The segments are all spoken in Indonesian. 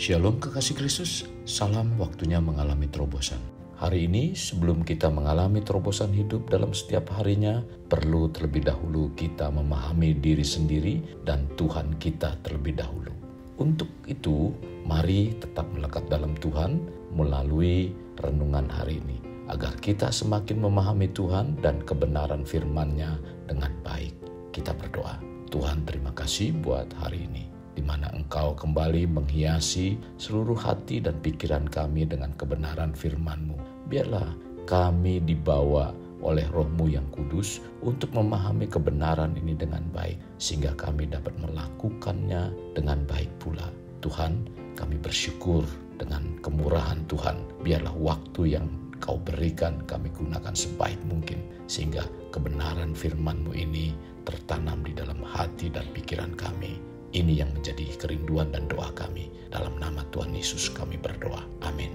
Shalom kekasih Kristus, salam waktunya mengalami terobosan. Hari ini sebelum kita mengalami terobosan hidup dalam setiap harinya, perlu terlebih dahulu kita memahami diri sendiri dan Tuhan kita terlebih dahulu. Untuk itu, mari tetap melekat dalam Tuhan melalui renungan hari ini, agar kita semakin memahami Tuhan dan kebenaran firman-Nya dengan baik. Kita berdoa. Tuhan, terima kasih buat hari ini, di mana Engkau kembali menghiasi seluruh hati dan pikiran kami dengan kebenaran firman-Mu. Biarlah kami dibawa oleh Roh-Mu yang kudus untuk memahami kebenaran ini dengan baik, sehingga kami dapat melakukannya dengan baik pula. Tuhan, kami bersyukur dengan kemurahan Tuhan. Biarlah waktu yang Kau berikan kami gunakan sebaik mungkin, sehingga kebenaran firman-Mu ini tertanam di dalam hati dan pikiran kami. Ini yang menjadi kerinduan dan doa kami. Dalam nama Tuhan Yesus kami berdoa. Amin.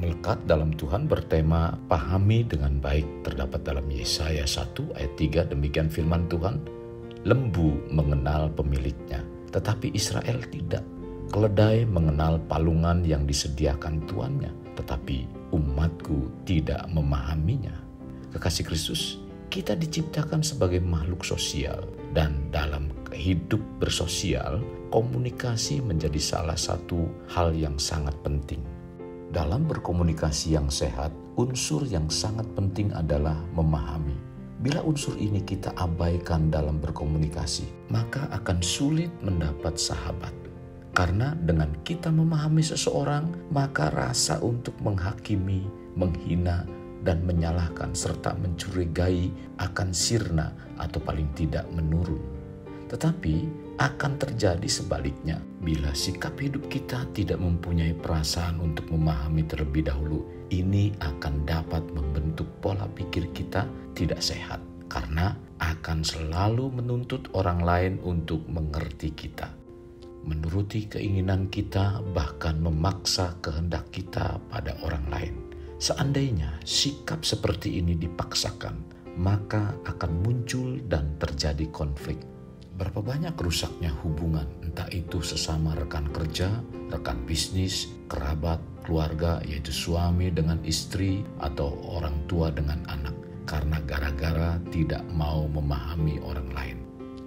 Melekat dalam Tuhan bertema pahami dengan baik terdapat dalam Yesaya 1 ayat 3. Demikian firman Tuhan. Lembu mengenal pemiliknya, tetapi Israel tidak. Keledai mengenal palungan yang disediakan tuannya, tetapi umatku tidak memahaminya. Kekasih Kristus, kita diciptakan sebagai makhluk sosial, dan dalam hidup bersosial, komunikasi menjadi salah satu hal yang sangat penting. Dalam berkomunikasi yang sehat, unsur yang sangat penting adalah memahami. Bila unsur ini kita abaikan dalam berkomunikasi, maka akan sulit mendapat sahabat. Karena dengan kita memahami seseorang, maka rasa untuk menghakimi, menghina, dan menyalahkan serta mencurigai akan sirna atau paling tidak menurun. Tetapi akan terjadi sebaliknya bila sikap hidup kita tidak mempunyai perasaan untuk memahami terlebih dahulu. Ini akan dapat membentuk pola pikir kita tidak sehat, karena akan selalu menuntut orang lain untuk mengerti kita, menuruti keinginan kita, bahkan memaksa kehendak kita pada orang lain. Seandainya sikap seperti ini dipaksakan, maka akan muncul dan terjadi konflik. Berapa banyak rusaknya hubungan, entah itu sesama rekan kerja, rekan bisnis, kerabat, keluarga, yaitu suami dengan istri atau orang tua dengan anak, karena gara-gara tidak mau memahami orang lain.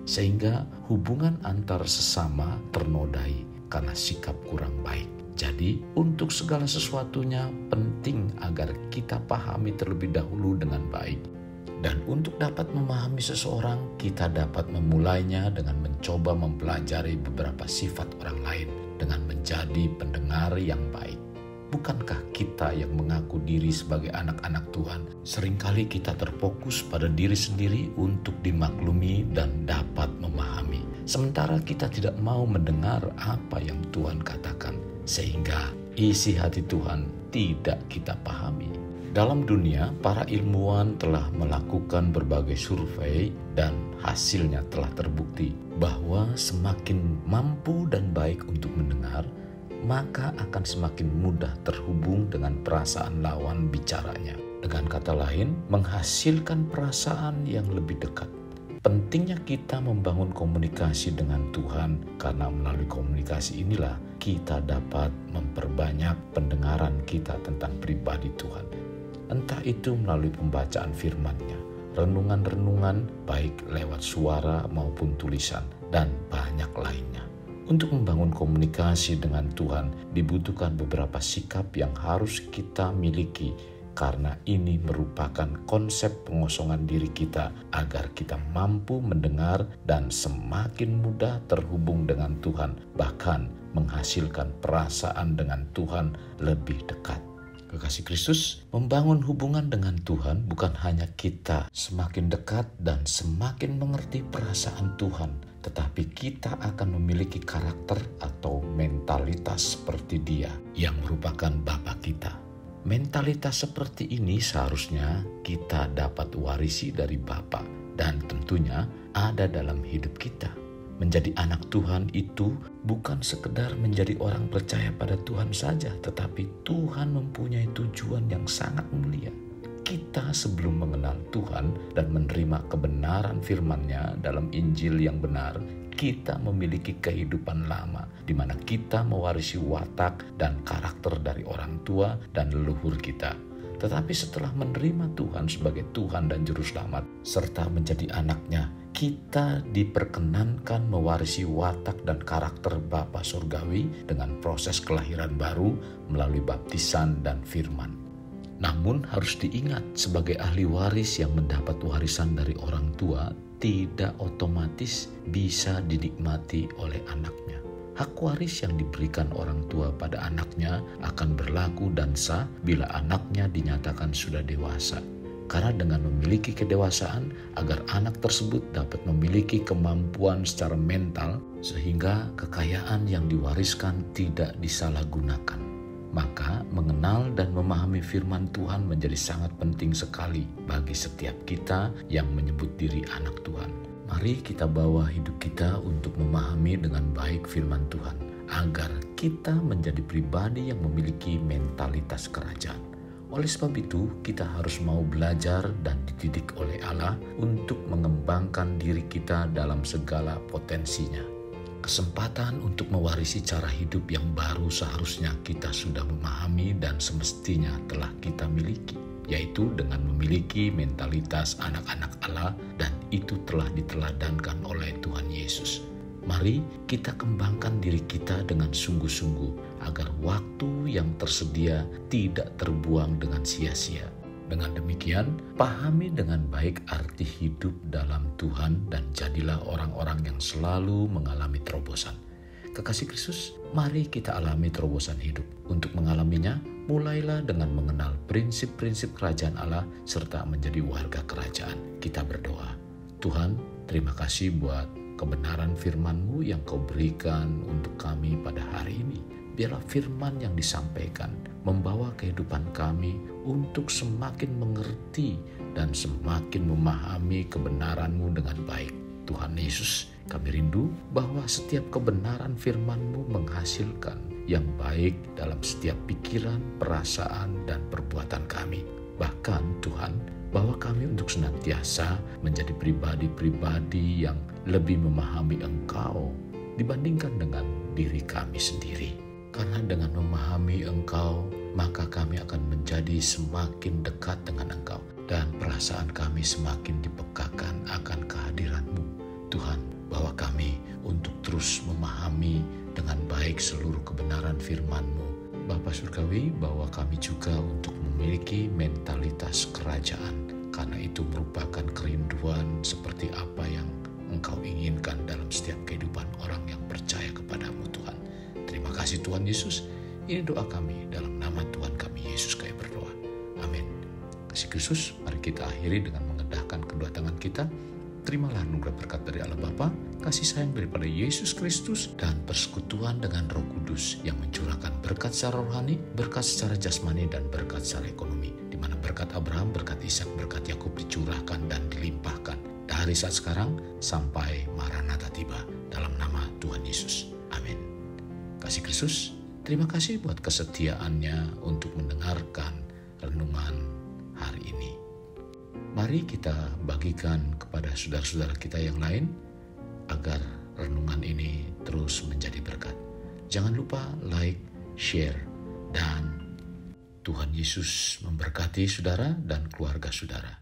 Sehingga hubungan antar sesama ternodai karena sikap kurang baik. Jadi untuk segala sesuatunya penting agar kita pahami terlebih dahulu dengan baik. Dan untuk dapat memahami seseorang, kita dapat memulainya dengan mencoba mempelajari beberapa sifat orang lain dengan menjadi pendengar yang baik. Bukankah kita yang mengaku diri sebagai anak-anak Tuhan, seringkali kita terfokus pada diri sendiri untuk dimaklumi dan dapat memahami, sementara kita tidak mau mendengar apa yang Tuhan katakan, sehingga isi hati Tuhan tidak kita pahami. Dalam dunia, para ilmuwan telah melakukan berbagai survei dan hasilnya telah terbukti bahwa semakin mampu dan baik untuk mendengar, maka akan semakin mudah terhubung dengan perasaan lawan bicaranya. Dengan kata lain, menghasilkan perasaan yang lebih dekat. Pentingnya kita membangun komunikasi dengan Tuhan, karena melalui komunikasi inilah kita dapat memperbanyak pendengaran kita tentang pribadi Tuhan. Entah itu melalui pembacaan firman-Nya, renungan-renungan baik lewat suara maupun tulisan, dan banyak lainnya. Untuk membangun komunikasi dengan Tuhan dibutuhkan beberapa sikap yang harus kita miliki, karena ini merupakan konsep pengosongan diri kita agar kita mampu mendengar dan semakin mudah terhubung dengan Tuhan, bahkan menghasilkan perasaan dengan Tuhan lebih dekat. Kekasih Kristus, membangun hubungan dengan Tuhan bukan hanya kita semakin dekat dan semakin mengerti perasaan Tuhan, tetapi kita akan memiliki karakter atau mentalitas seperti Dia yang merupakan Bapa kita. Mentalitas seperti ini seharusnya kita dapat warisi dari Bapa, dan tentunya ada dalam hidup kita. Menjadi anak Tuhan itu bukan sekedar menjadi orang percaya pada Tuhan saja, tetapi Tuhan mempunyai tujuan yang sangat mulia. Kita sebelum mengenal Tuhan dan menerima kebenaran firman-Nya dalam Injil yang benar, kita memiliki kehidupan lama, di mana kita mewarisi watak dan karakter dari orang tua dan leluhur kita. Tetapi setelah menerima Tuhan sebagai Tuhan dan Juru Selamat, serta menjadi anaknya, kita diperkenankan mewarisi watak dan karakter Bapa Surgawi dengan proses kelahiran baru melalui baptisan dan firman. Namun harus diingat, sebagai ahli waris yang mendapat warisan dari orang tua tidak otomatis bisa dinikmati oleh anaknya. Hak waris yang diberikan orang tua pada anaknya akan berlaku dan sah bila anaknya dinyatakan sudah dewasa. Karena dengan memiliki kedewasaan, agar anak tersebut dapat memiliki kemampuan secara mental sehingga kekayaan yang diwariskan tidak disalahgunakan. Maka mengenal dan memahami firman Tuhan menjadi sangat penting sekali bagi setiap kita yang menyebut diri anak Tuhan. Mari kita bawa hidup kita untuk memahami dengan baik firman Tuhan, agar kita menjadi pribadi yang memiliki mentalitas kerajaan. Oleh sebab itu, kita harus mau belajar dan dididik oleh Allah untuk mengembangkan diri kita dalam segala potensinya. Kesempatan untuk mewarisi cara hidup yang baru seharusnya kita sudah memahami dan semestinya telah kita miliki, yaitu dengan memiliki mentalitas anak-anak Allah, dan itu telah diteladankan oleh Tuhan Yesus. Mari kita kembangkan diri kita dengan sungguh-sungguh agar waktu yang tersedia tidak terbuang dengan sia-sia. Dengan demikian, pahami dengan baik arti hidup dalam Tuhan dan jadilah orang-orang yang selalu mengalami terobosan. Kekasih Kristus, mari kita alami terobosan hidup. Untuk mengalaminya, mulailah dengan mengenal prinsip-prinsip kerajaan Allah serta menjadi warga kerajaan. Kita berdoa. Tuhan, terima kasih buat kebenaran firman-Mu yang Kau berikan untuk kami pada hari ini. Biarlah firman yang disampaikan membawa kehidupan kami untuk semakin mengerti dan semakin memahami kebenaran-Mu dengan baik. Tuhan Yesus, kami rindu bahwa setiap kebenaran firman-Mu menghasilkan yang baik dalam setiap pikiran, perasaan, dan perbuatan kami. Bahkan Tuhan, bahwa kami untuk senantiasa menjadi pribadi-pribadi yang lebih memahami Engkau dibandingkan dengan diri kami sendiri. Karena dengan memahami Engkau, maka kami akan menjadi semakin dekat dengan Engkau dan perasaan kami semakin dipekakan akan kehadiran-Mu. Tuhan, bawa kami untuk terus memahami dengan baik seluruh kebenaran firman-Mu. Bapa Surgawi, bawa kami juga untuk memiliki mentalitas kerajaan, karena itu merupakan kerinduan seperti apa yang Engkau inginkan dalam setiap kehidupan orang yang percaya kepadamu, Tuhan. Terima kasih Tuhan Yesus. Ini doa kami dalam nama Tuhan kami Yesus kami berdoa. Amin. Kasih Kristus, mari kita akhiri dengan mengendahkan kedua tangan kita. Terimalah anugerah berkat dari Allah Bapa, kasih sayang daripada Yesus Kristus, dan persekutuan dengan Roh Kudus yang mencurahkan berkat secara rohani, berkat secara jasmani, dan berkat secara ekonomi. Di mana berkat Abraham, berkat Ishak, berkat Yakub dicurahkan dan dilimpahkan dari saat sekarang sampai Maranatha tiba, dalam nama Tuhan Yesus. Amin. Kasih Kristus, terima kasih buat kesetiaannya untuk mendengarkan renungan hari ini. Mari kita bagikan kepada saudara-saudara kita yang lain agar renungan ini terus menjadi berkat. Jangan lupa like, share, dan Tuhan Yesus memberkati saudara dan keluarga saudara.